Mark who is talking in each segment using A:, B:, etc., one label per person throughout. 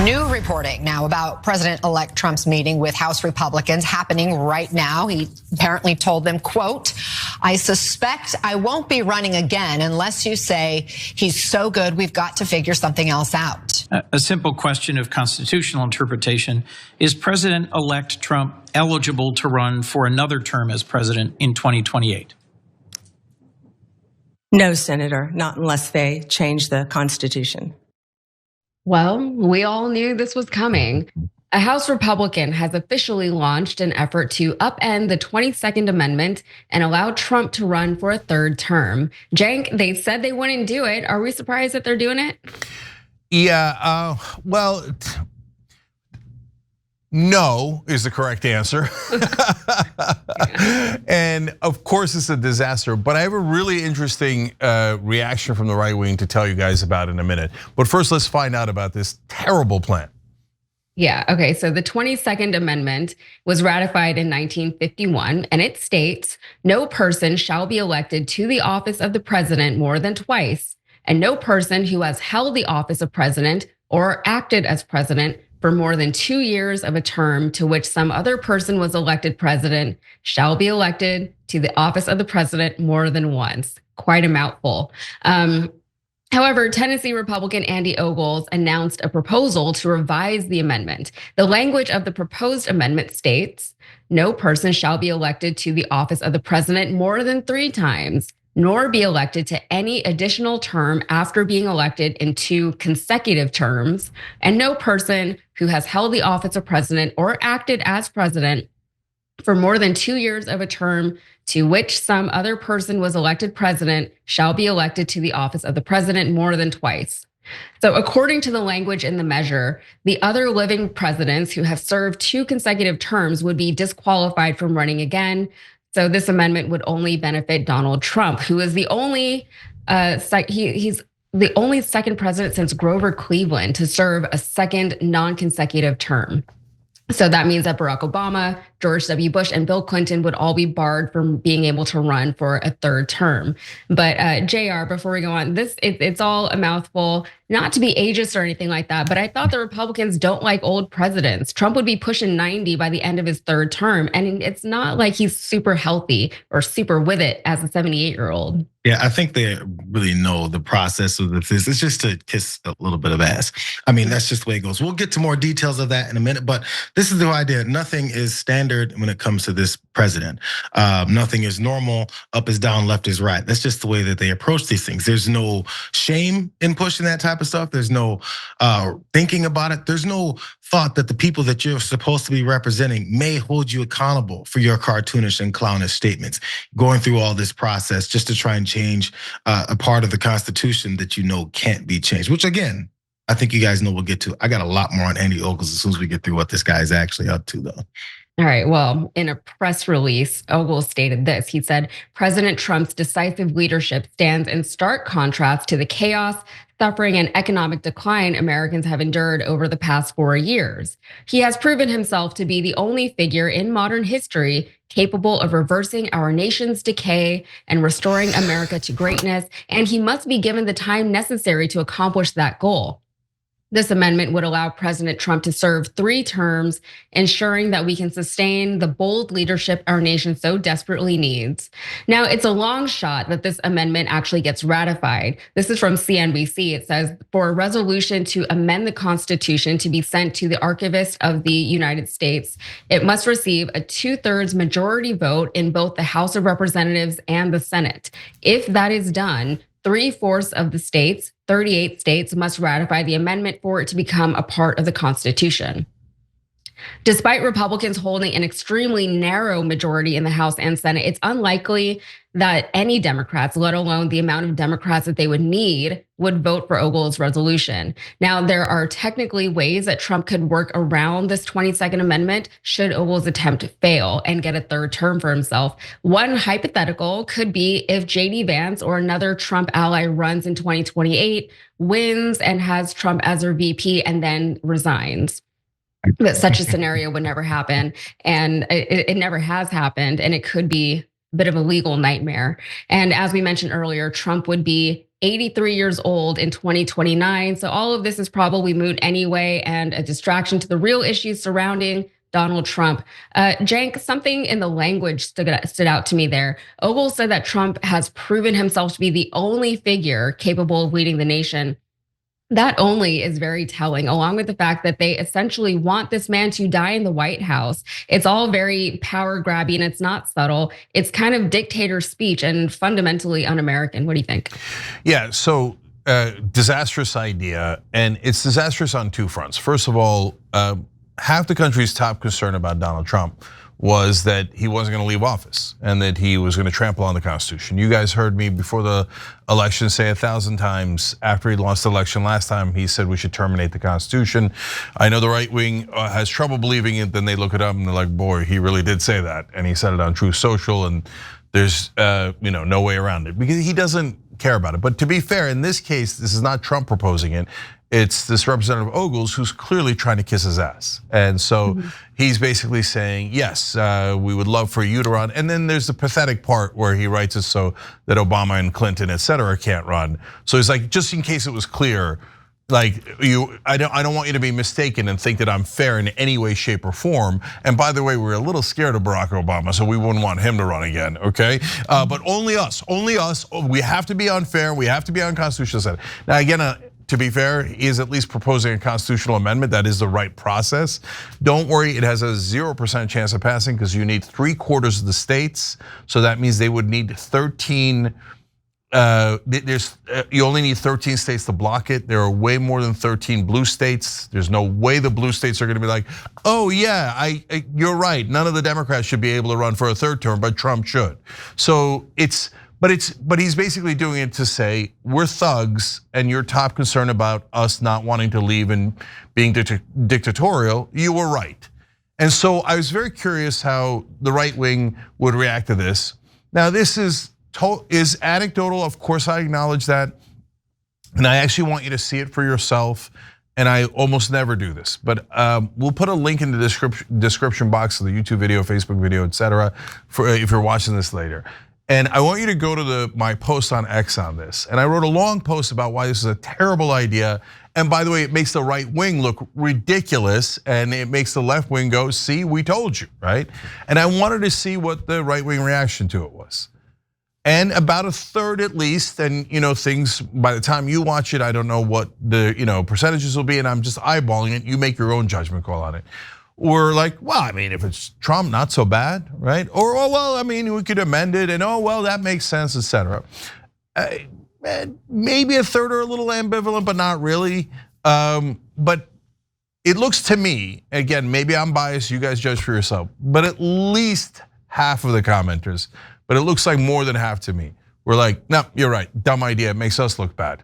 A: New reporting now about President-elect Trump's meeting with House Republicans happening right now. He apparently told them, quote, "I suspect I won't be running again unless you say he's so good we've got to figure something else out."
B: A simple question of constitutional interpretation. Is President-elect Trump eligible to run for another term as president in 2028?
C: No, Senator, not unless they change the Constitution.
D: Well, we all knew this was coming. A House Republican has officially launched an effort to upend the 22nd Amendment and allow Trump to run for a third term. Cenk, they said they wouldn't do it. Are we surprised that they're doing it?
E: Yeah, well, no is the correct answer. And of course it's a disaster, but I have a really interesting reaction from the right wing to tell you guys about in a minute. But first, let's find out about this terrible plan.
D: Yeah, okay, so the 22nd Amendment was ratified in 1951, and it states, "No person shall be elected to the office of the president more than twice, and no person who has held the office of president or acted as president for more than 2 years of a term to which some other person was elected president shall be elected to the office of the president more than once." Quite a mouthful. However, Tennessee Republican Andy Ogles announced a proposal to revise the amendment. The language of the proposed amendment states, "No person shall be elected to the office of the president more than 3 times, nor be elected to any additional term after being elected in 2 consecutive terms, and no person who has held the office of president or acted as president for more than 2 years of a term to which some other person was elected president shall be elected to the office of the president more than twice." So according to the language in the measure, the other living presidents who have served 2 consecutive terms would be disqualified from running again. So this amendment would only benefit Donald Trump, who is the only, he's the only second president since Grover Cleveland to serve a second non-consecutive term. So that means that Barack Obama, George W. Bush, and Bill Clinton would all be barred from being able to run for a third term. But JR, before we go on, it's all a mouthful, not to be ageist or anything like that, but I thought the Republicans don't like old presidents. Trump would be pushing 90 by the end of his third term, and it's not like he's super healthy or super with it as a 78-year-old.
F: Yeah, I think they really know the process of this. It's just to kiss a little bit of ass. I mean, that's just the way it goes. We'll get to more details of that in a minute, but this is the idea. Nothing is standard when it comes to this president. Nothing is normal. Up is down, left is right. That's just the way that they approach these things. There's no shame in pushing that type of stuff. There's no thinking about it. There's no thought that the people that you're supposed to be representing may hold you accountable for your cartoonish and clownish statements. Going through all this process just to try and change a part of the Constitution that you know can't be changed, which again, I think you guys know we'll get to. I got a lot more on Andy Ogles as soon as we get through what this guy is actually up to though.
D: All right, well, in a press release, Ogles stated this. He said, "President Trump's decisive leadership stands in stark contrast to the chaos, suffering, and economic decline Americans have endured over the past 4 years. He has proven himself to be the only figure in modern history capable of reversing our nation's decay and restoring America to greatness, and he must be given the time necessary to accomplish that goal. This amendment would allow President Trump to serve 3 terms, ensuring that we can sustain the bold leadership our nation so desperately needs." Now, it's a long shot that this amendment actually gets ratified. This is from CNBC. It says, "For a resolution to amend the Constitution to be sent to the Archivist of the United States, it must receive a 2/3 majority vote in both the House of Representatives and the Senate. If that is done, 3/4 of the states, 38 states, must ratify the amendment for it to become a part of the Constitution." Despite Republicans holding an extremely narrow majority in the House and Senate, it's unlikely that any Democrats, let alone the amount of Democrats that they would need, would vote for Ogles' resolution. Now, there are technically ways that Trump could work around this 22nd Amendment should Ogles' attempt fail and get a third term for himself. One hypothetical could be if JD Vance or another Trump ally runs in 2028, wins, and has Trump as their VP and then resigns. That such a scenario would never happen, and it never has happened, and it could be a bit of a legal nightmare. And as we mentioned earlier, Trump would be 83 years old in 2029. So all of this is probably moot anyway and a distraction to the real issues surrounding Donald Trump. Cenk, something in the language stood out to me there. Ogles said that Trump has proven himself to be the only figure capable of leading the nation. That only is very telling, along with the fact that they essentially want this man to die in the White House. It's all very power grabby and it's not subtle. It's kind of dictator speech and fundamentally un-American. What do you think?
E: Yeah, so disastrous idea, and it's disastrous on two fronts. First of all, half the country's top concern about Donald Trump was that he wasn't going to leave office and that he was going to trample on the Constitution. You guys heard me before the election say 1,000 times after he lost the election last time, he said we should terminate the Constitution. I know the right wing has trouble believing it, then they look it up and they're like, boy, he really did say that. And he said it on Truth Social, and there's no way around it because he doesn't care about it. But to be fair, in this case, this is not Trump proposing it. It's this Representative Ogles who's clearly trying to kiss his ass. And so he's basically saying, yes, we would love for you to run. And then there's the pathetic part where he writes it so that Obama and Clinton, et cetera, can't run. So he's like, just in case it was clear, like I don't want you to be mistaken and think that I'm fair in any way, shape, or form. And by the way, we're a little scared of Barack Obama, so we wouldn't want him to run again, okay? But only us. We have to be unfair, we have to be unconstitutional. Now again, to be fair, he is at least proposing a constitutional amendment. That is the right process. Don't worry, it has a 0% chance of passing because you need 3/4 of the states. So that means they would need 13. You only need 13 states to block it. There are way more than 13 blue states. There's no way the blue states are going to be like, oh yeah, you're right. None of the Democrats should be able to run for a third term, but Trump should. So but he's basically doing it to say we're thugs, and your top concern about us not wanting to leave and being dictatorial, you were right. And so I was very curious how the right wing would react to this. Now this is anecdotal, of course I acknowledge that, and I actually want you to see it for yourself. And I almost never do this, but we'll put a link in the description box of the YouTube video, Facebook video, et cetera, for if you're watching this later. And I want you to go to my post on X on this. And I wrote a long post about why this is a terrible idea. And by the way, it makes the right wing look ridiculous, and it makes the left wing go, see, we told you, right? And I wanted to see what the right wing reaction to it was. And about a third at least, and things, by the time you watch it, I don't know what the percentages will be, and I'm just eyeballing it. You make your own judgment call on it. Or like, well, I mean, if it's Trump, not so bad, right? Or, oh, well, I mean, we could amend it, and oh, well, that makes sense, et cetera. Maybe a third are a little ambivalent, but not really. But it looks to me, again, maybe I'm biased, you guys judge for yourself, but at least half of the commenters, but it looks like more than half to me, we're like, no, you're right, dumb idea, it makes us look bad.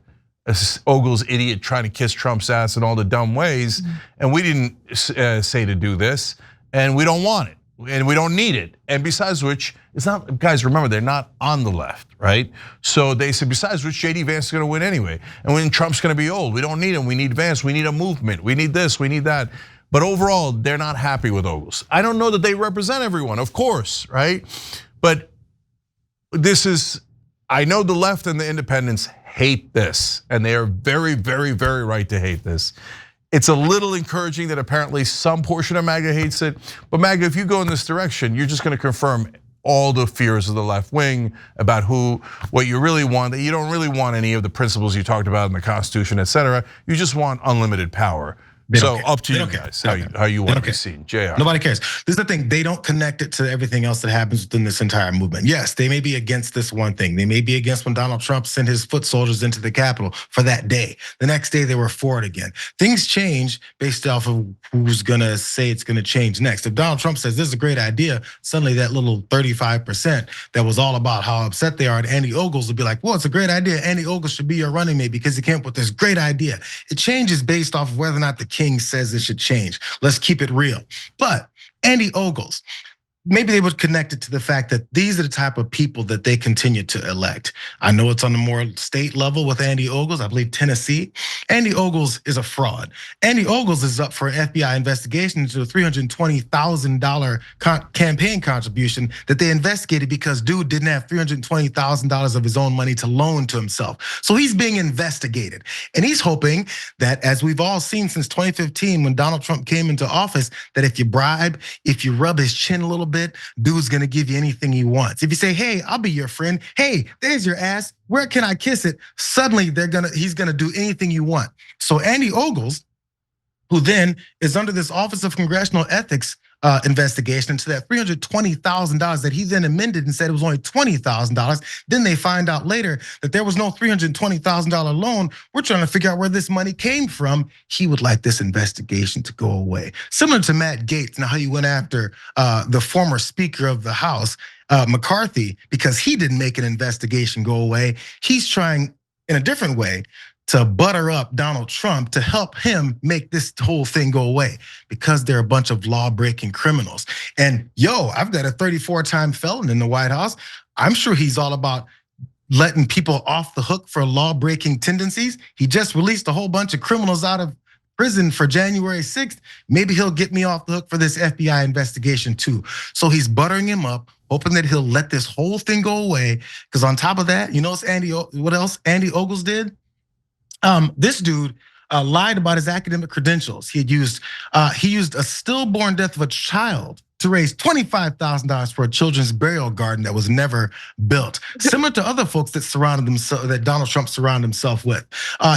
E: Ogles idiot trying to kiss Trump's ass in all the dumb ways, and we didn't say to do this, and we don't want it, and we don't need it. And besides which, it's not, guys, remember, they're not on the left, right? So they said, besides which, JD Vance is gonna win anyway. And when Trump's gonna be old, we don't need him, we need Vance, we need a movement, we need this, we need that. But overall, they're not happy with Ogles. I don't know that they represent everyone, of course, right? But this is, I know the left and the independents hate this, and they are very, very, very right to hate this. It's a little encouraging that apparently some portion of MAGA hates it, but MAGA, if you go in this direction, you're just gonna confirm all the fears of the left wing about what you really want, that you don't really want any of the principles you talked about in the Constitution, et cetera. You just want unlimited power. So up to you guys, how you want to be seen. JR.
F: Nobody cares. This is the thing, they don't connect it to everything else that happens within this entire movement. Yes, they may be against this one thing. They may be against when Donald Trump sent his foot soldiers into the Capitol for that day. The next day they were for it again. Things change based off of who's gonna say it's gonna change next. If Donald Trump says this is a great idea, suddenly that little 35% that was all about how upset they are at Andy Ogles will be like, well, it's a great idea. Andy Ogles should be your running mate because he came up with this great idea. It changes based off of whether or not the king says it should change. Let's keep it real. But Andy Ogles, maybe they would connect it to the fact that these are the type of people that they continue to elect. I know it's on the more state level with Andy Ogles, I believe Tennessee. Andy Ogles is a fraud. Andy Ogles is up for an FBI investigation into a $320,000 campaign contribution that they investigated because dude didn't have $320,000 of his own money to loan to himself. So he's being investigated. And he's hoping that, as we've all seen since 2015 when Donald Trump came into office, that if you bribe, if you rub his chin a little bit, dude's gonna give you anything he wants. If you say, hey, I'll be your friend. Hey, there's your ass. Where can I kiss it? Suddenly he's gonna do anything you want. So Andy Ogles, who then is under this Office of Congressional Ethics investigation into that $320,000 that he then amended and said it was only $20,000. Then they find out later that there was no $320,000 loan. We're trying to figure out where this money came from. He would like this investigation to go away. Similar to Matt Gaetz, now how you went after the former Speaker of the House, McCarthy, because he didn't make an investigation go away. He's trying in a different way to butter up Donald Trump to help him make this whole thing go away because they're a bunch of law-breaking criminals. And I've got a 34-time felon in the White House. I'm sure he's all about letting people off the hook for law-breaking tendencies. He just released a whole bunch of criminals out of prison for January 6th. Maybe he'll get me off the hook for this FBI investigation too. So he's buttering him up, hoping that he'll let this whole thing go away. Because on top of that, what else Andy Ogles did? This dude lied about his academic credentials. He used a stillborn death of a child to raise $25,000 for a children's burial garden that was never built. Similar to other folks that Donald Trump surrounded himself with.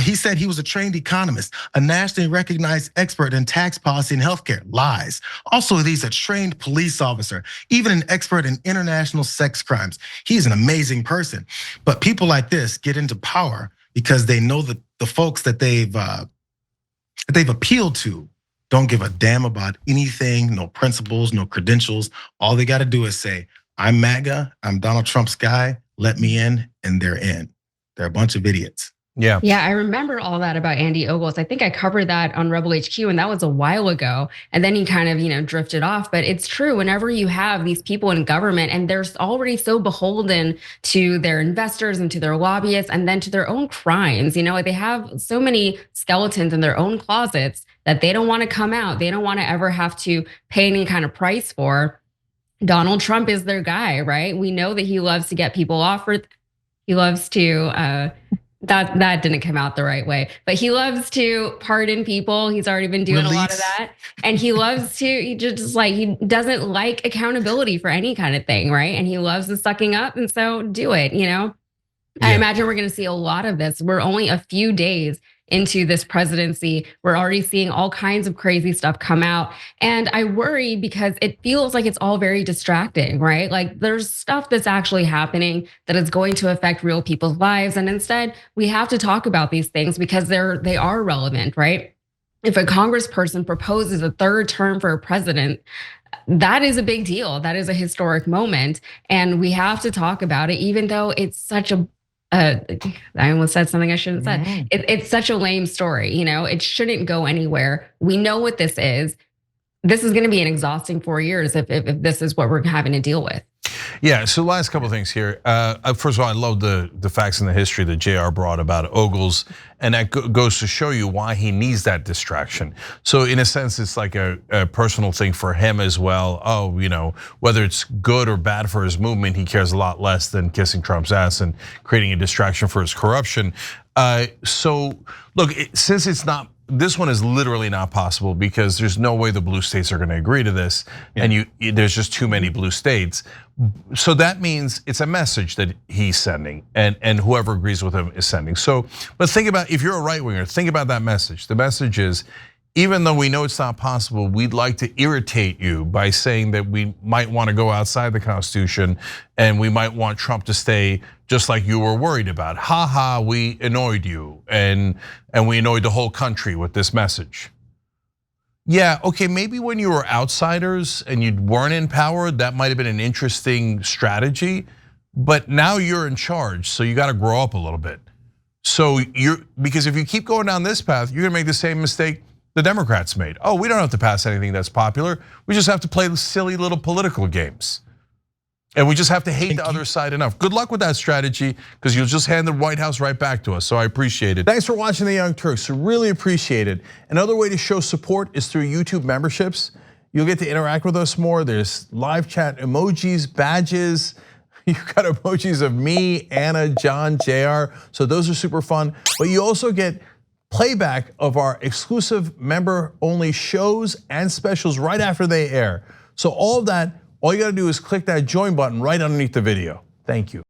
F: He said he was a trained economist, a nationally recognized expert in tax policy and healthcare. Lies. Also, he's a trained police officer, even an expert in international sex crimes. He's an amazing person. But people like this get into power because they know that the folks that they've appealed to don't give a damn about anything, no principles, no credentials. All they gotta do is say, I'm MAGA, I'm Donald Trump's guy, let me in, and they're in. They're a bunch of idiots.
D: Yeah, I remember all that about Andy Ogles. I think I covered that on Rebel HQ, and that was a while ago. And then he kind of, drifted off. But it's true, whenever you have these people in government and they're already so beholden to their investors and to their lobbyists and then to their own crimes, they have so many skeletons in their own closets that they don't want to come out. They don't want to ever have to pay any kind of price for. Donald Trump is their guy, right? We know that he loves to get people offered. He loves to, that didn't come out the right way, but he loves to pardon people. He's already been doing a lot of that. And he loves to, he doesn't like accountability for any kind of thing, right? And he loves the sucking up, and so do it, I imagine we're gonna see a lot of this. We're only a few days into this presidency. We're already seeing all kinds of crazy stuff come out. And I worry because it feels like it's all very distracting, right? Like there's stuff that's actually happening that is going to affect real people's lives. And instead, we have to talk about these things because they are relevant, right? If a congressperson proposes a third term for a president, that is a big deal. That is a historic moment. And we have to talk about it, even though it's such a I almost said something I shouldn't have said. It's such a lame story, it shouldn't go anywhere. We know what this is. This is gonna be an exhausting 4 years if this is what we're having to deal with.
E: Yeah, so last couple of things here. First of all, I love the facts and the history that JR brought about Ogles, and that goes to show you why he needs that distraction. So in a sense, it's like a personal thing for him as well. Whether it's good or bad for his movement, he cares a lot less than kissing Trump's ass and creating a distraction for his corruption. So look, since it's not, this one is literally not possible because there's no way the blue states are gonna agree to this, and there's just too many blue states. So that means it's a message that he's sending, and whoever agrees with him is sending. So, but think about, if you're a right winger, think about that message. The message is, even though we know it's not possible, we'd like to irritate you by saying that we might want to go outside the Constitution and we might want Trump to stay just like you were worried about. Ha ha, we annoyed you and we annoyed the whole country with this message. Yeah, okay, maybe when you were outsiders and you weren't in power, that might have been an interesting strategy, but now you're in charge, so you got to grow up a little bit. So because if you keep going down this path, you're gonna make the same mistake the Democrats made. Oh, we don't have to pass anything that's popular. We just have to play silly little political games. And we just have to hate the other side enough. Good luck with that strategy, because you'll just hand the White House right back to us. So I appreciate it. Thanks for watching the Young Turks. Really appreciate it. Another way to show support is through YouTube memberships. You'll get to interact with us more. There's live chat emojis, badges. You've got emojis of me, Anna, John, JR. So those are super fun. But you also get playback of our exclusive member-only shows and specials right after they air. So all of that, all you gotta do is click that join button right underneath the video. Thank you.